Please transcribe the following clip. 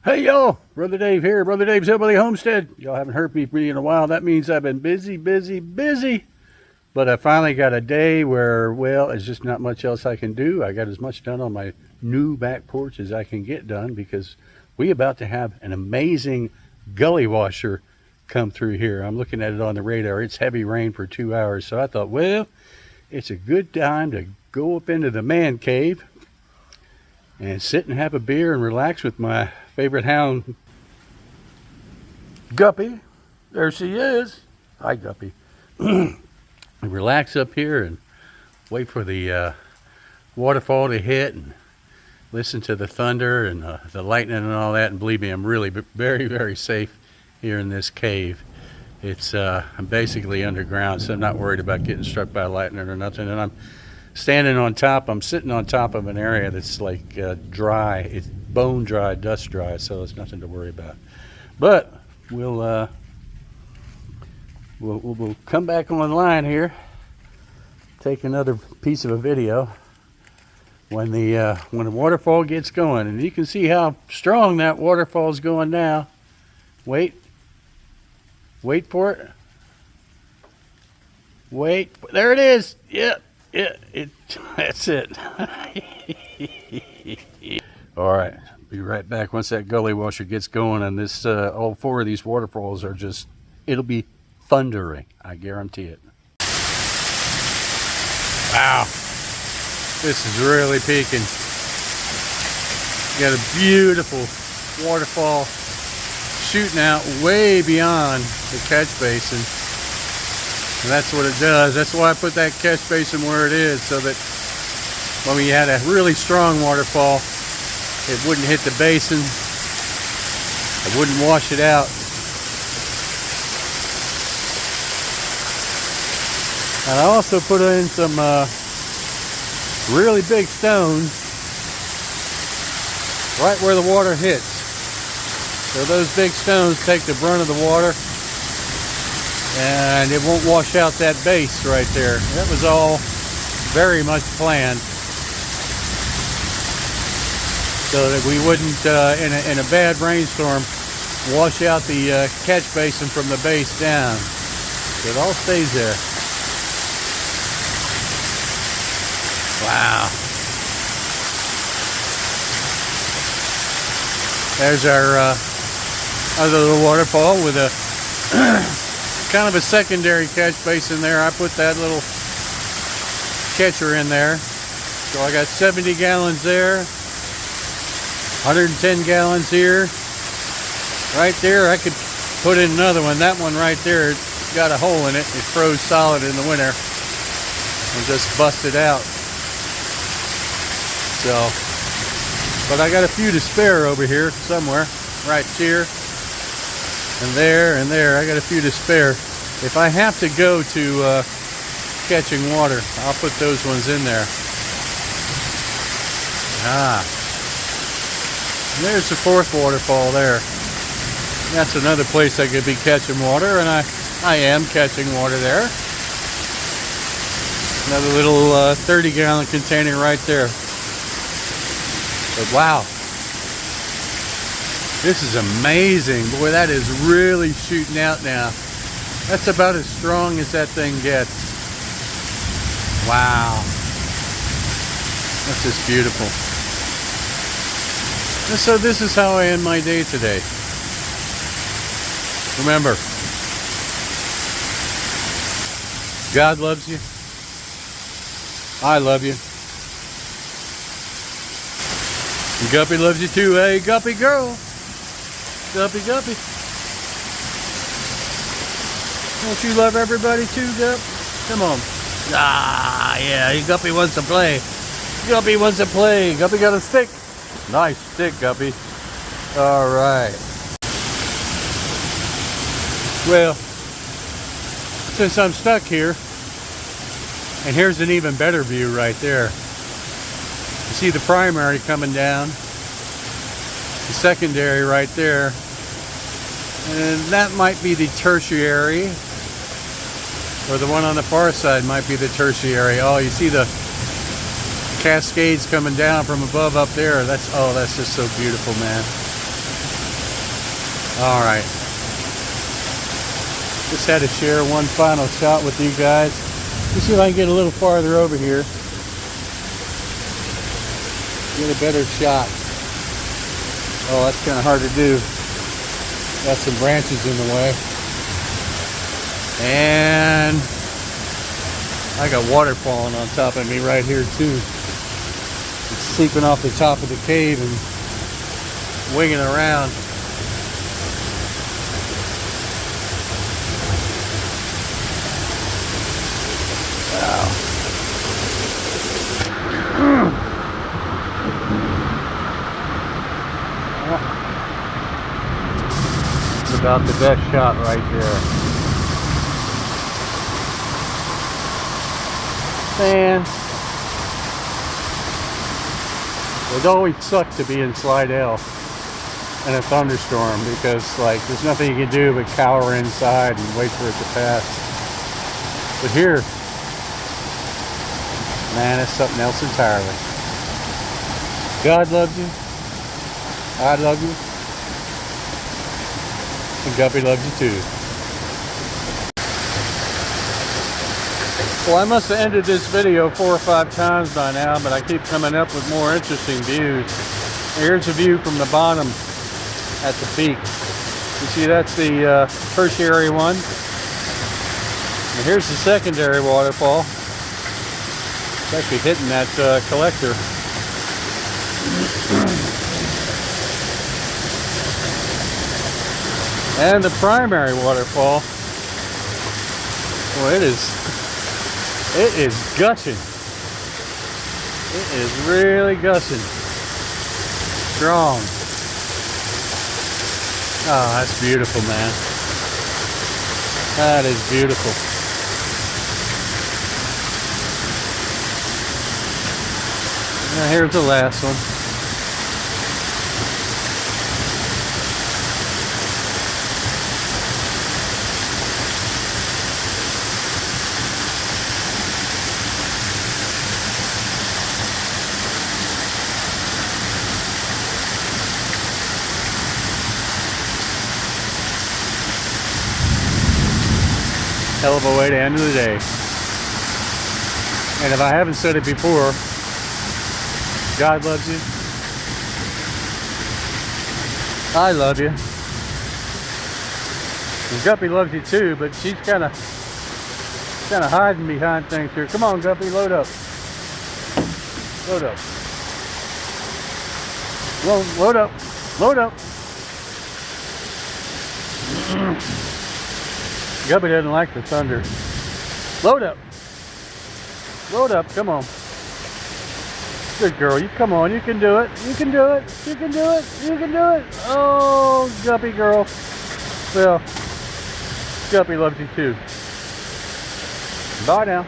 Hey y'all, Brother Dave here, Brother Dave's Hillbilly Homestead. Y'all haven't heard me in a while. That means I've been busy. But I finally got a day where, well, there's just not much else I can do. I got as much done on my new back porch as I can get done because we about to have an amazing gully washer come through here. I'm looking at it on the radar. It's heavy rain for 2 hours. So I thought, well, it's a good time to go up into the man cave and sit and have a beer and relax with my favorite hound, Guppy. There she is. Hi, Guppy. Relax up here and wait for the waterfall to hit and listen to the thunder and the lightning and all that. And believe me, I'm really very safe here in this cave. It's I'm basically underground, so I'm not worried about getting struck by lightning or nothing. And I'm sitting on top of an area that's like dry. It's bone dry, dust dry, so it's nothing to worry about. But we'll come back online here, take another piece of a video when the waterfall gets going, and you can see how strong that waterfall is going now. Wait for it. Wait, there it is. Yep. Yeah, that's it. All right, be right back once that gully washer gets going, and this all four of these waterfalls are just, it'll be thundering, I guarantee it. Wow, this is really peaking. You got a beautiful waterfall shooting out way beyond the catch basin. And that's what it does. That's why I put that catch basin where it is, so that when we had a really strong waterfall, it wouldn't hit the basin. It wouldn't wash it out. And I also put in some really big stones right where the water hits. So those big stones take the brunt of the water, and it won't wash out that base right there. That was all very much planned, so that we wouldn't, in a bad rainstorm, wash out the catch basin from the base down. So it all stays there. Wow. There's our other little waterfall with a kind of a secondary catch basin there. I put that little catcher in there. So I got 70 gallons there, 110 gallons here. Right there, I could put in another one. That one right there, it's got a hole in it. It froze solid in the winter and just busted out. So, but I got a few to spare over here somewhere, right here. And there, I got a few to spare. If I have to go to catching water, I'll put those ones in there. And there's the fourth waterfall there. That's another place I could be catching water, and I am catching water there. Another little 30-gallon container right there. But wow. This is amazing. Boy, that is really shooting out now. That's about as strong as that thing gets. Wow. That's just beautiful. And so this is how I end my day today. Remember, God loves you. I love you. And Guppy loves you too. Hey, Guppy girl. Guppy. Don't you love everybody too, Gup? Come on. Yeah, Guppy wants to play. Guppy wants to play. Guppy got a stick. Nice stick, Guppy. All right. Well, since I'm stuck here, and here's an even better view right there. You see the primary coming down. The secondary right there, and that might be the tertiary, or the one on the far side might be the tertiary. Oh, you see the cascades coming down from above up there. That's just so beautiful, man. All right. Just had to share one final shot with you guys. Let's see if I can get a little farther over here. Get a better shot. Oh, that's kind of hard to do. Got some branches in the way. And I got water falling on top of me right here too. It's seeping off the top of the cave and winging around. Wow. It's about the best shot right there. Man, it always sucked to be in Slidell in a thunderstorm because, like, there's nothing you can do but cower inside and wait for it to pass. But here, man, it's something else entirely. God loves you. I love you. And Guppy loves you too. Well, I must have ended this video 4 or 5 times by now, but I keep coming up with more interesting views. Here's a view from the bottom at the peak. You see, that's the tertiary one. And here's the secondary waterfall. It's actually hitting that collector. And the primary waterfall. Well, it is gushing. It is really gushing. Strong. Oh, that's beautiful, man. That is beautiful. Now here's the last one. Hell of a way to end the day. And if I haven't said it before, God loves you. I love you. And Guppy loves you too, but she's kind of hiding behind things here. Come on, Guppy, load up. Load up. Load up. Load up. Guppy doesn't like the thunder. Load up. Load up. Come on. Good girl. You come on. You can do it. You can do it. You can do it. You can do it. Oh, Guppy girl. Well, Guppy loves you too. Bye now.